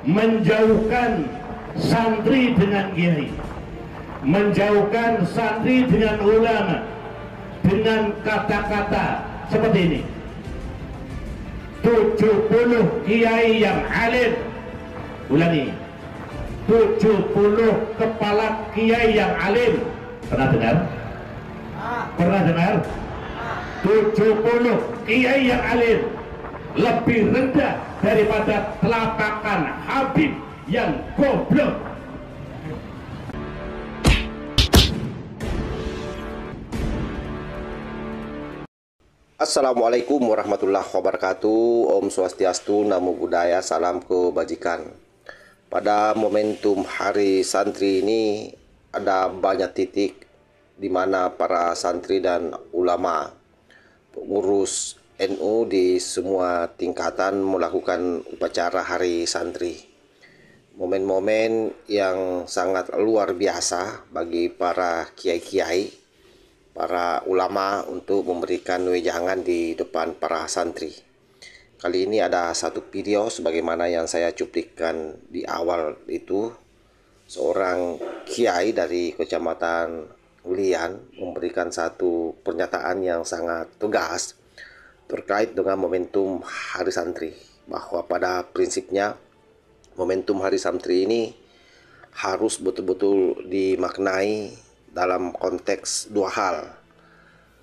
menjauhkan santri dengan kiai, menjauhkan santri dengan ulama, dengan kata-kata seperti ini. 70 kiai yang alim, ulangi, 70 kepala kiai yang alim. Pernah dengar? Pernah dengar? 70 kiai yang alim lebih rendah daripada telapakan Habib yang goblok. Assalamualaikum warahmatullahi wabarakatuh. Om Swastiastu, Namo Buddhaya, salam kebajikan. Pada momentum Hari Santri ini ada banyak titik di mana para santri dan ulama, pengurus NU di semua tingkatan melakukan upacara Hari Santri. Momen-momen yang sangat luar biasa bagi para kiai-kiai, para ulama untuk memberikan wejangan di depan para santri. Kali ini ada satu video sebagaimana yang saya cuplikan di awal itu. Seorang kiai dari Kecamatan Ulian memberikan satu pernyataan yang sangat tegas terkait dengan momentum Hari Santri, bahwa pada prinsipnya momentum Hari Santri ini harus betul-betul dimaknai dalam konteks dua hal,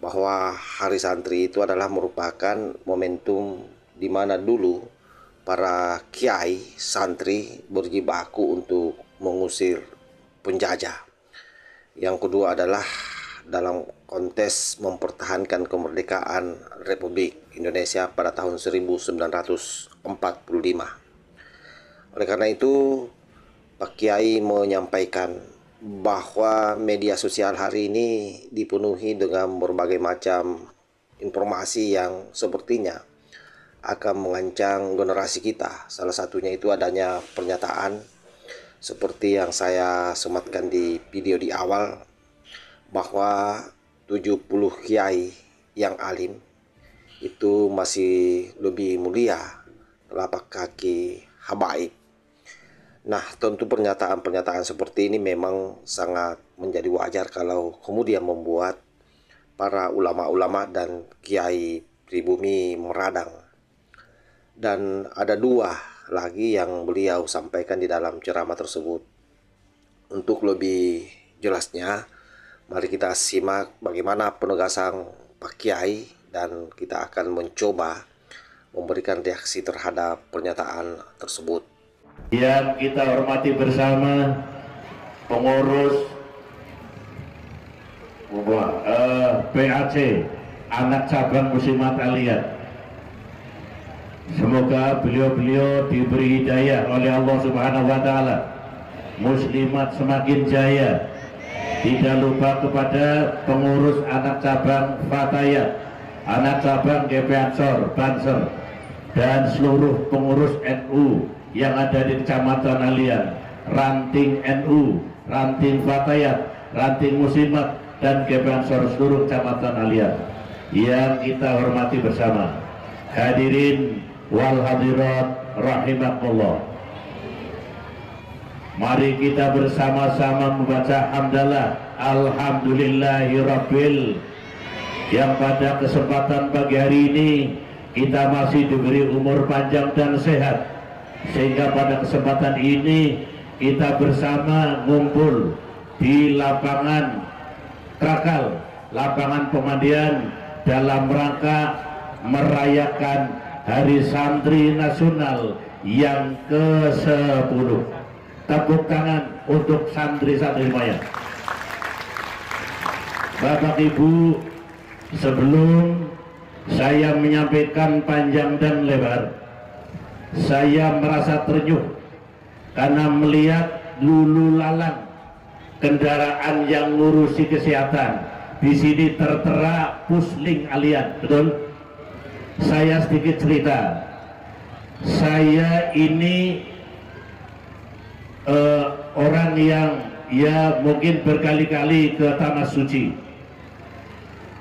bahwa Hari Santri itu adalah merupakan momentum di mana dulu para kiai santri berjibaku untuk mengusir penjajah. Yang kedua adalah dalam konteks mempertahankan kemerdekaan Republik Indonesia pada tahun 1945. Oleh karena itu, Pak Kiai menyampaikan bahwa media sosial hari ini dipenuhi dengan berbagai macam informasi yang sepertinya akan mengancam generasi kita. Salah satunya itu adanya pernyataan seperti yang saya sematkan di video di awal, bahwa 70 kiai yang alim itu masih lebih mulia telapak kaki habaib. Nah, tentu pernyataan-pernyataan seperti ini memang sangat menjadi wajar kalau kemudian membuat para ulama-ulama dan kiai pribumi meradang. Dan ada dua lagi yang beliau sampaikan di dalam ceramah tersebut. Untuk lebih jelasnya, mari kita simak bagaimana penegasan Pak Kiai dan kita akan mencoba memberikan reaksi terhadap pernyataan tersebut. Yang kita hormati bersama pengurus PAC anak cabang Muslimat Aliyat. Semoga beliau-beliau diberi hidayah oleh Allah Subhanahu wa Ta'ala, Muslimat semakin jaya. Tidak lupa kepada pengurus anak cabang Fatayat, anak cabang GP Ansor, Banser, dan seluruh pengurus NU yang ada di Kecamatan Alian, ranting NU, ranting Fatayat, ranting Muslimat, dan GP Ansor seluruh Kecamatan Alian yang kita hormati bersama. Hadirin wal hadirat rahimakumullah. Mari kita bersama-sama membaca hamdalah alhamdulillahirabbil, yang pada kesempatan pagi hari ini kita masih diberi umur panjang dan sehat, sehingga pada kesempatan ini kita bersama ngumpul di lapangan Krakal, lapangan pemandian, dalam rangka merayakan Hari Santri Nasional yang ke-10. Tepuk tangan untuk santri-santri semuanya. Bapak Ibu, sebelum saya menyampaikan panjang dan lebar, saya merasa ternyuh karena melihat lulu lalang kendaraan yang ngurusi kesehatan. Di sini tertera Pusling Alian, betul? Saya sedikit cerita. Saya ini orang yang ya mungkin berkali-kali ke Tanah Suci.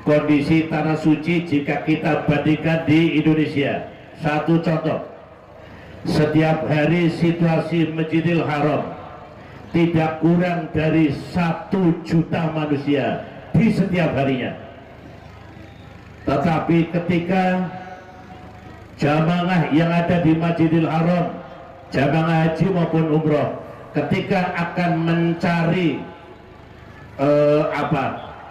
Kondisi Tanah Suci jika kita bandingkan di Indonesia, satu contoh, Setiap hari situasi Masjidil Haram tidak kurang dari 1 juta manusia di setiap harinya. Tetapi ketika jamaah yang ada di Masjidil Haram, jamaah haji maupun umroh, ketika akan mencari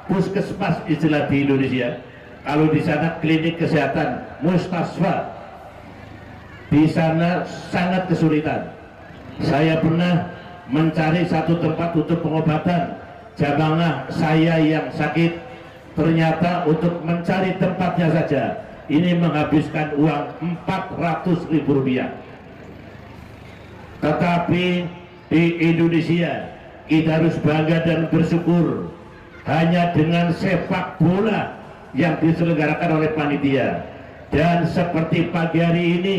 puskesmas istilah di Indonesia, kalau di sana klinik kesehatan, mustasfa, di sana sangat kesulitan. Saya pernah mencari satu tempat untuk pengobatan jamaah saya yang sakit, ternyata untuk mencari tempatnya saja ini menghabiskan uang Rp400.000. Tetapi di Indonesia kita harus bangga dan bersyukur hanya dengan sepak bola yang diselenggarakan oleh panitia. Dan seperti pagi hari ini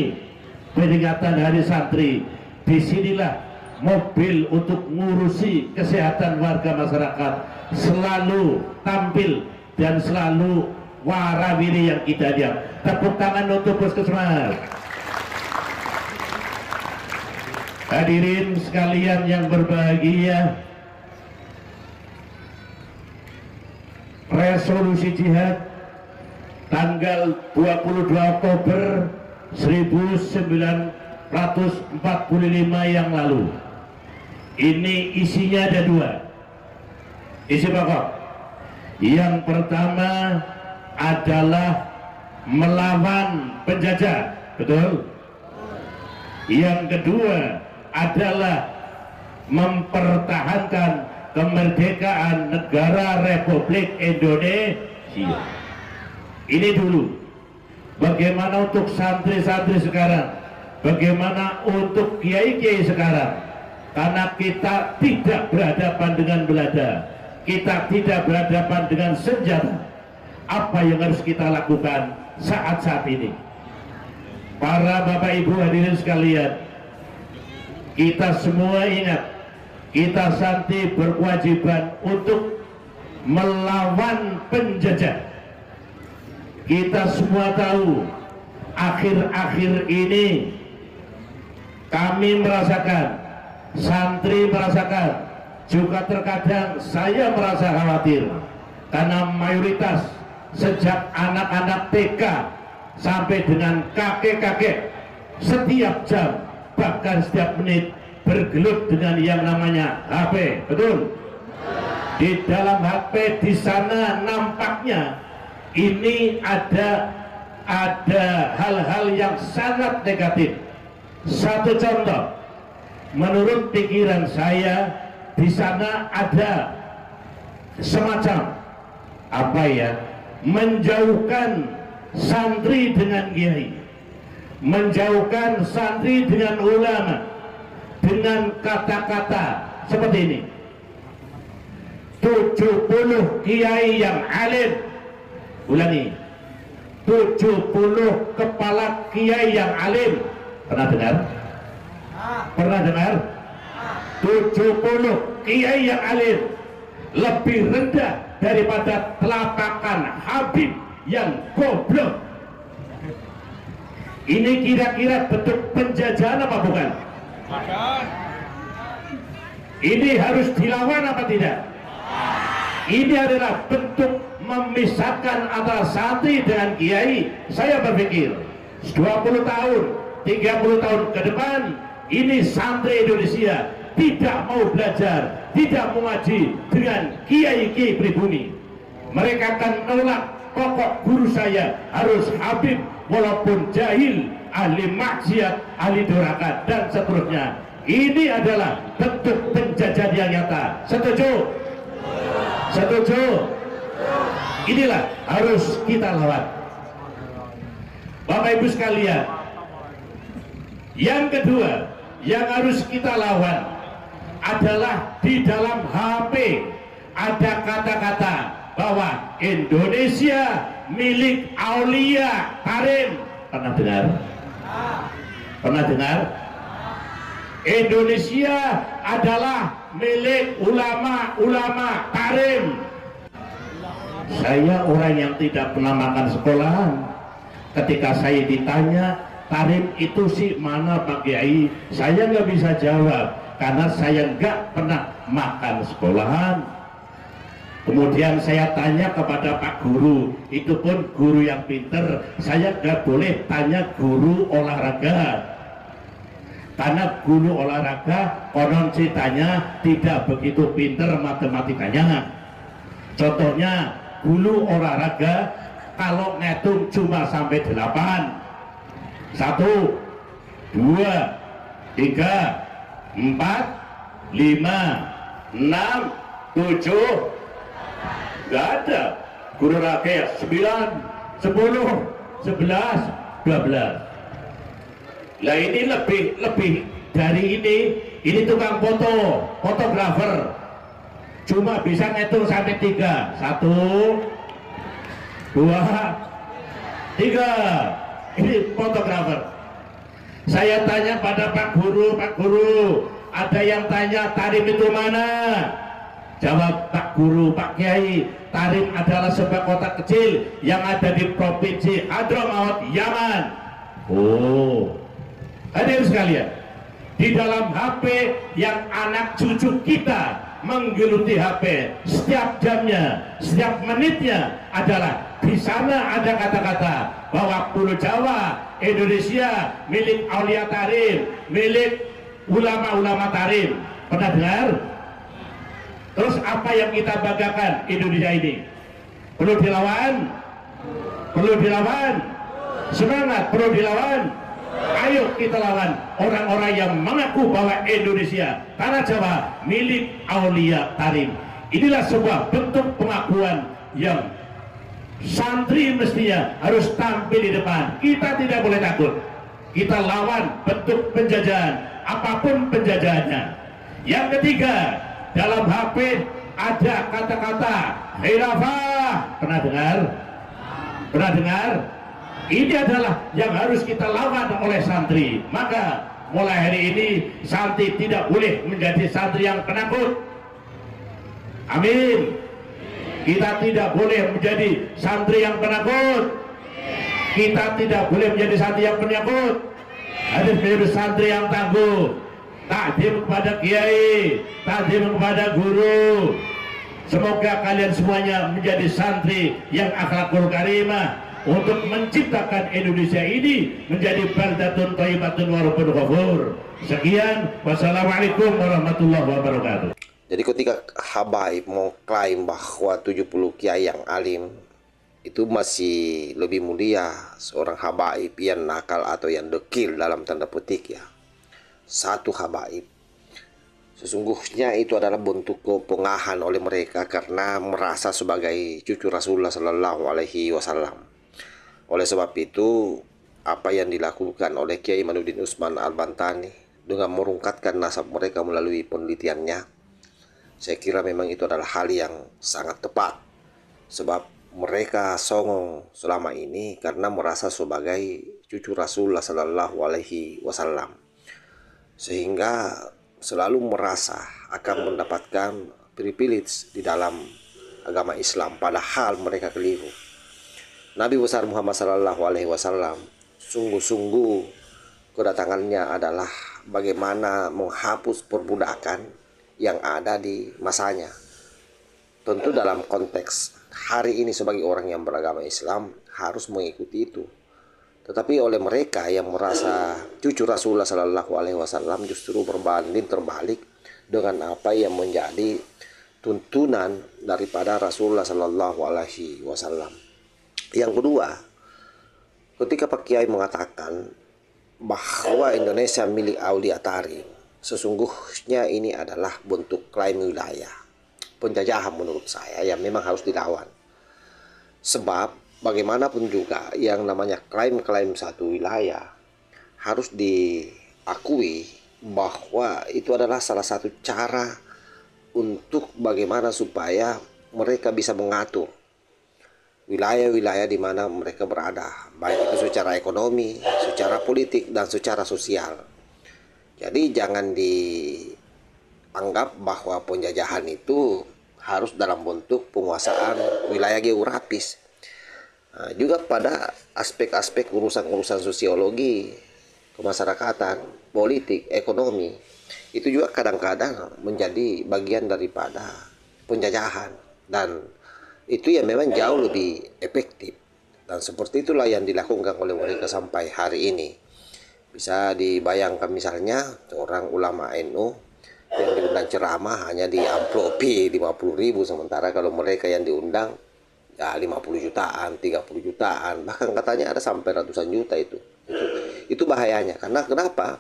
peringatan Hari Santri, disinilah mobil untuk ngurusi kesehatan warga masyarakat selalu tampil dan selalu warawiri yang kita diam. Tepuk tangan untuk puskesmas. Hadirin sekalian yang berbahagia, resolusi jihad tanggal 22 Oktober 1945 yang lalu ini isinya ada 2 isi pokok. Yang pertama adalah melawan penjajah, betul? Yang kedua adalah mempertahankan kemerdekaan negara Republik Indonesia. Ini dulu. Bagaimana untuk santri-santri sekarang? Bagaimana untuk kiai-kiai sekarang? Karena kita tidak berhadapan dengan Belanda, kita tidak berhadapan dengan senjata. Apa yang harus kita lakukan saat-saat ini? Para Bapak Ibu hadirin sekalian, kita semua ingat, kita santri berkewajiban untuk melawan penjajah. Kita semua tahu akhir-akhir ini kami merasakan, santri merasakan, juga terkadang saya merasa khawatir karena mayoritas sejak anak-anak TK sampai dengan kakek-kakek setiap jam bahkan setiap menit bergelut dengan yang namanya HP, betul? Di dalam HP di sana nampaknya ini ada hal-hal yang sangat negatif. Satu contoh, menurut pikiran saya di sana ada semacam menjauhkan santri dengan kiai, menjauhkan santri dengan ulama, dengan kata-kata seperti ini. 70 kiai yang alim, ulangi, 70 kepala kiai yang alim. Pernah dengar? Pernah dengar? 70 kiai yang alim lebih rendah daripada telapakan Habib yang goblok. Ini kira-kira bentuk penjajahan apa bukan? Ini harus dilawan apa tidak? Ini adalah bentuk memisahkan antara santri dengan kiai. Saya berpikir 20 tahun, 30 tahun ke depan ini santri Indonesia tidak mau belajar, tidak mau ngaji dengan kiai-kiai pribumi. Mereka akan menolak pokok guru saya harus Habib walaupun jahil, ahli maksiat, ahli durhaka dan seterusnya. Ini adalah bentuk penjajahan yang nyata. Setuju? Setuju? Inilah harus kita lawan. Bapak Ibu sekalian, yang kedua yang harus kita lawan adalah di dalam HP ada kata-kata bahwa Indonesia milik Aulia Karim. Pernah dengar? Pernah dengar? Indonesia adalah milik ulama-ulama Karim. Saya orang yang tidak pernah makan sekolahan. Ketika saya ditanya Tarim itu sih mana Pak Kiai? Saya nggak bisa jawab karena saya nggak pernah makan sekolahan. Kemudian saya tanya kepada Pak Guru, itu pun guru yang pinter, saya nggak boleh tanya guru olahraga. Karena guru olahraga konon ceritanya tidak begitu pinter matematikanya. Contohnya guru olahraga kalau ngitung cuma sampai 8. 1, 2, 3, 4, 5, 6, 7. Nggak ada. Guru olahraga 9, 10, 11, 12. Lah ini lebih dari ini tukang foto, fotografer cuma bisa ngitung sampai 3. 1, 2, 3. Ini fotografer. Saya tanya pada Pak Guru, ada yang tanya tarim itu mana? Jawab Pak Guru, Pak Kiai, Tarim adalah sebuah kota kecil yang ada di provinsi Hadramaut, Yaman. Oh, hadirin sekalian, di dalam HP yang anak cucu kita menggeluti HP setiap jamnya, setiap menitnya adalah di sana ada kata-kata bahwa Pulau Jawa, Indonesia milik Aulia Tarim, milik ulama-ulama Tarim. Pernah dengar? Terus apa yang kita banggakan Indonesia ini? Perlu dilawan? Perlu dilawan? Semangat, perlu dilawan? Ayo kita lawan orang-orang yang mengaku bahwa Indonesia, tanah Jawa, milik Aulia Tarim. Inilah sebuah bentuk pengakuan yang santri mestinya harus tampil di depan. Kita tidak boleh takut. Kita lawan bentuk penjajahan, apapun penjajahannya. Yang ketiga, dalam HP ada kata-kata khilafah. Pernah dengar? Pernah dengar? Ini adalah yang harus kita lawan oleh santri. Maka mulai hari ini santri tidak boleh menjadi santri yang penakut. Amin. Kita tidak boleh menjadi santri yang penakut. Kita tidak boleh menjadi santri yang penakut. Harus menjadi santri yang tangguh. Takdim kepada kiai, takdim kepada guru. Semoga kalian semuanya menjadi santri yang akhlakul karimah untuk menciptakan Indonesia ini menjadi baldatun thayyibatun wa rabbun ghafur. Sekian, wassalamualaikum warahmatullahi wabarakatuh. Jadi ketika habaib mau klaim bahwa 70 kiai yang alim itu masih lebih mulia seorang habaib yang nakal atau yang dekil dalam tanda petik ya. Satu habaib. Sesungguhnya itu adalah bentuk kepongahan oleh mereka karena merasa sebagai cucu Rasulullah Sallallahu Alaihi Wasallam. Oleh sebab itu, apa yang dilakukan oleh Kiai Manuddin Utsman Al-Bantani dengan merungkatkan nasab mereka melalui penelitiannya, saya kira memang itu adalah hal yang sangat tepat. Sebab mereka songong selama ini karena merasa sebagai cucu Rasulullah Sallallahu Alaihi Wasallam, sehingga selalu merasa akan mendapatkan privilege di dalam agama Islam, padahal mereka keliru. Nabi besar Muhammad Sallallahu Alaihi Wasallam sungguh-sungguh kedatangannya adalah bagaimana menghapus perbudakan yang ada di masanya. Tentu dalam konteks hari ini sebagai orang yang beragama Islam harus mengikuti itu. Tetapi oleh mereka yang merasa cucu Rasulullah Sallallahu Alaihi Wasallam justru berbanding terbalik dengan apa yang menjadi tuntunan daripada Rasulullah Sallallahu Alaihi Wasallam. Yang kedua, ketika Pak Kiai mengatakan bahwa Indonesia milik Aulia Tarim, sesungguhnya ini adalah bentuk klaim wilayah, penjajahan menurut saya yang memang harus dilawan. Sebab bagaimanapun juga yang namanya klaim-klaim satu wilayah harus diakui bahwa itu adalah salah satu cara untuk bagaimana supaya mereka bisa mengatur wilayah-wilayah di mana mereka berada, baik itu secara ekonomi, secara politik, dan secara sosial. Jadi jangan dianggap bahwa penjajahan itu harus dalam bentuk penguasaan wilayah geografis. Juga pada aspek-aspek urusan-urusan sosiologi, kemasyarakatan, politik, ekonomi, itu juga kadang-kadang menjadi bagian daripada penjajahan, dan itu ya memang jauh lebih efektif, dan seperti itulah yang dilakukan oleh mereka sampai hari ini. Bisa dibayangkan misalnya seorang ulama NU yang diundang ceramah hanya di amplopi 50.000, sementara kalau mereka yang diundang ya 50 jutaan, 30 jutaan, bahkan katanya ada sampai ratusan juta. Itu bahayanya, karena kenapa?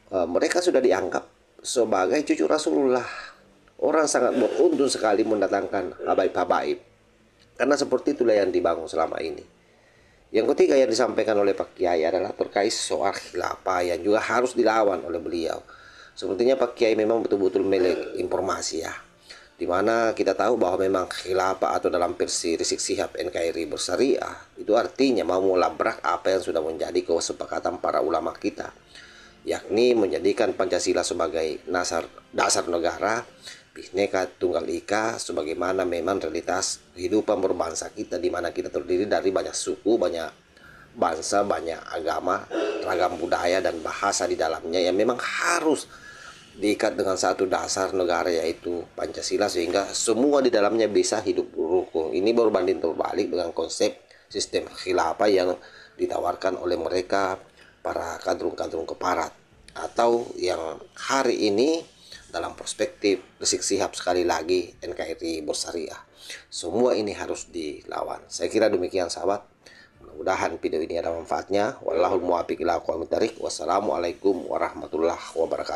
Mereka sudah dianggap sebagai cucu Rasulullah. Orang sangat beruntung sekali mendatangkan habaib-habaib, karena seperti itulah yang dibangun selama ini. Yang ketiga yang disampaikan oleh Pak Kiai adalah terkait soal khilafah yang juga harus dilawan oleh beliau. Sepertinya Pak Kiai memang betul-betul melek informasi ya, dimana kita tahu bahwa memang khilafah atau dalam versi Rizik Syihab NKRI Bersyariah itu artinya mau melabrak apa yang sudah menjadi kesepakatan para ulama kita, yakni menjadikan Pancasila sebagai dasar negara, Bhinneka Tunggal Ika sebagaimana memang realitas kehidupan berbangsa kita, di mana kita terdiri dari banyak suku, banyak bangsa, banyak agama, ragam budaya dan bahasa di dalamnya yang memang harus diikat dengan satu dasar negara, yaitu Pancasila, sehingga semua di dalamnya bisa hidup rukun. Ini berbanding terbalik dengan konsep sistem khilafah yang ditawarkan oleh mereka para kadrun-kadrun keparat, atau yang hari ini dalam perspektif Rizik Syihab sekali lagi NKRI Bersyariah. Semua ini harus dilawan. Saya kira demikian sahabat. Mudah-mudahan video ini ada manfaatnya. Wallahul muwaffiq ila aqwamit thoriq. Wassalamualaikum warahmatullahi wabarakatuh.